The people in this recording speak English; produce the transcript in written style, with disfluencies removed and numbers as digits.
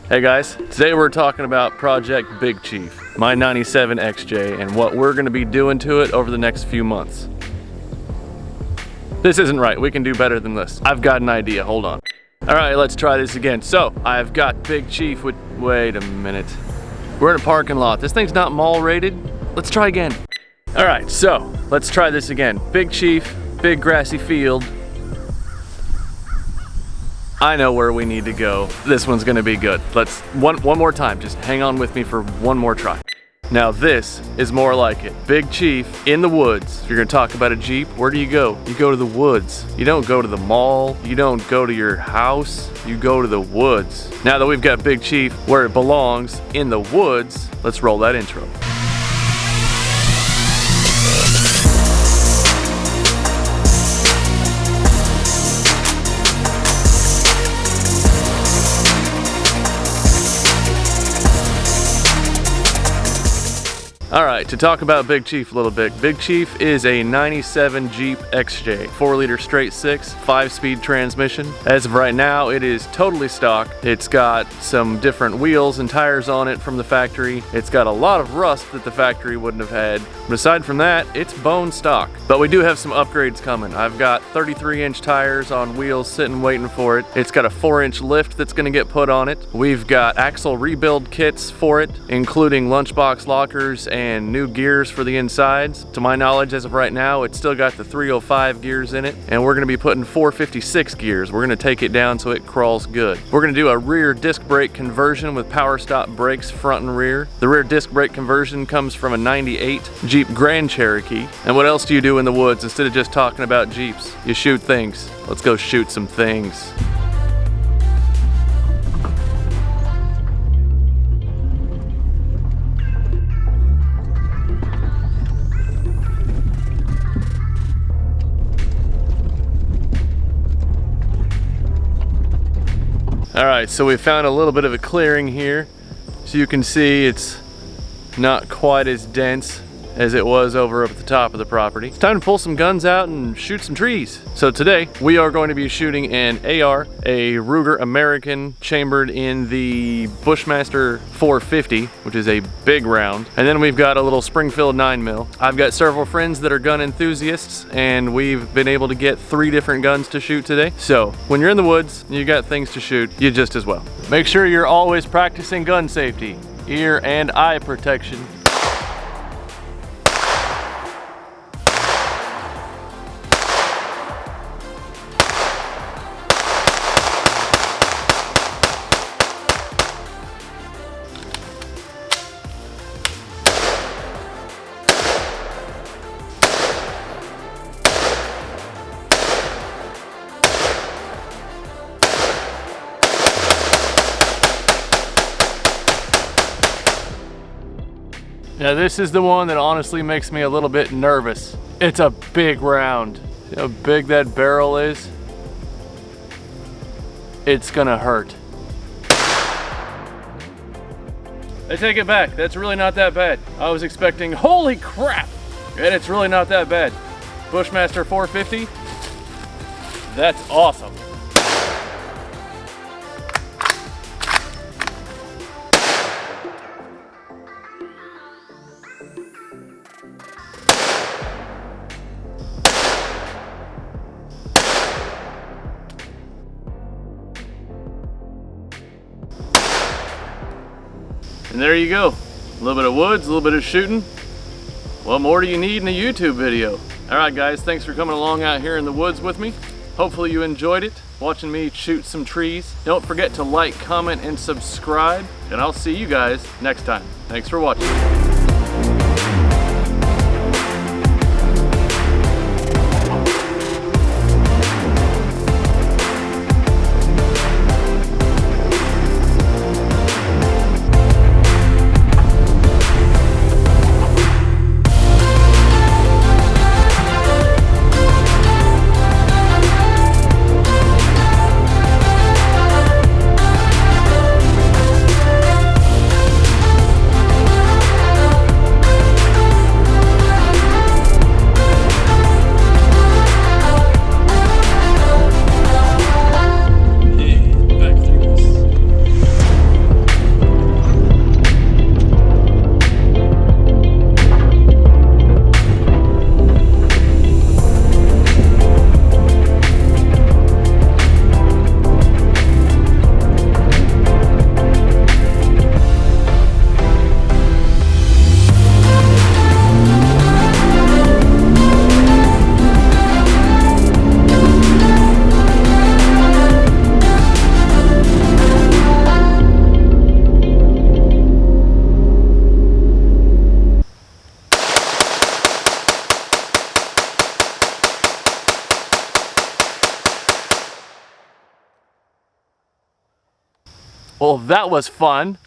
Hey guys, today we're talking about Project Big Chief, my 97 XJ, and what we're gonna be doing to it over the next few months. This isn't right, we can do better than this. I've got an idea, hold on. All right, let's try this again. So, I've got Big Chief with, wait a minute. We're in a parking lot. This thing's not mall rated. Let's try again. All right, so let's try this again. Big Chief, big grassy field. I know where we need to go. This one's gonna be good. Let's, one more time, just hang on with me for one more try. Now this is more like it. Big Chief in the woods. If you're gonna talk about a Jeep, where do you go? You go to the woods. You don't go to the mall. You don't go to your house. You go to the woods. Now that we've got Big Chief where it belongs, in the woods, let's roll that intro. All right, to talk about Big Chief a little bit. Big Chief is a 97 Jeep XJ, 4-liter straight six, 5-speed transmission. As of right now, it is totally stock. It's got some different wheels and tires on it from the factory. It's got a lot of rust that the factory wouldn't have had. But aside from that, it's bone stock. But we do have some upgrades coming. I've got 33-inch tires on wheels sitting waiting for it. It's got a 4-inch lift that's gonna get put on it. We've got axle rebuild kits for it, including lunchbox lockers and new gears for the insides. To my knowledge, as of right now, it's still got the 305 gears in it, and we're gonna be putting 456 gears. We're gonna take it down so it crawls good. We're gonna do a rear disc brake conversion with power stop brakes front and rear. The rear disc brake conversion comes from a 98 Jeep Grand Cherokee. And what else do you do in the woods instead of just talking about Jeeps? You shoot things. Let's go shoot some things. All right, so we found a little bit of a clearing here. So you can see it's not quite as dense as it was over up at the top of the property. It's time to pull some guns out and shoot some trees. So today we are going to be shooting an AR, a Ruger American chambered in the Bushmaster 450, which is a big round. And then we've got a little Springfield 9mm. I've got several friends that are gun enthusiasts, and we've been able to get 3 different guns to shoot today. So when you're in the woods and you got things to shoot, you just as well. Make sure you're always practicing gun safety, ear and eye protection. Now this is the one that honestly makes me a little bit nervous. It's a big round. See how big that barrel is? It's gonna hurt. I take it back, that's really not that bad. I was expecting, holy crap! And it's really not that bad. Bushmaster 450, that's awesome. And there you go. A little bit of woods, a little bit of shooting. What more do you need in a YouTube video? All right guys, thanks for coming along out here in the woods with me. Hopefully you enjoyed it, watching me shoot some trees. Don't forget to like, comment, and subscribe, and I'll see you guys next time. Thanks for watching. Well, that was fun.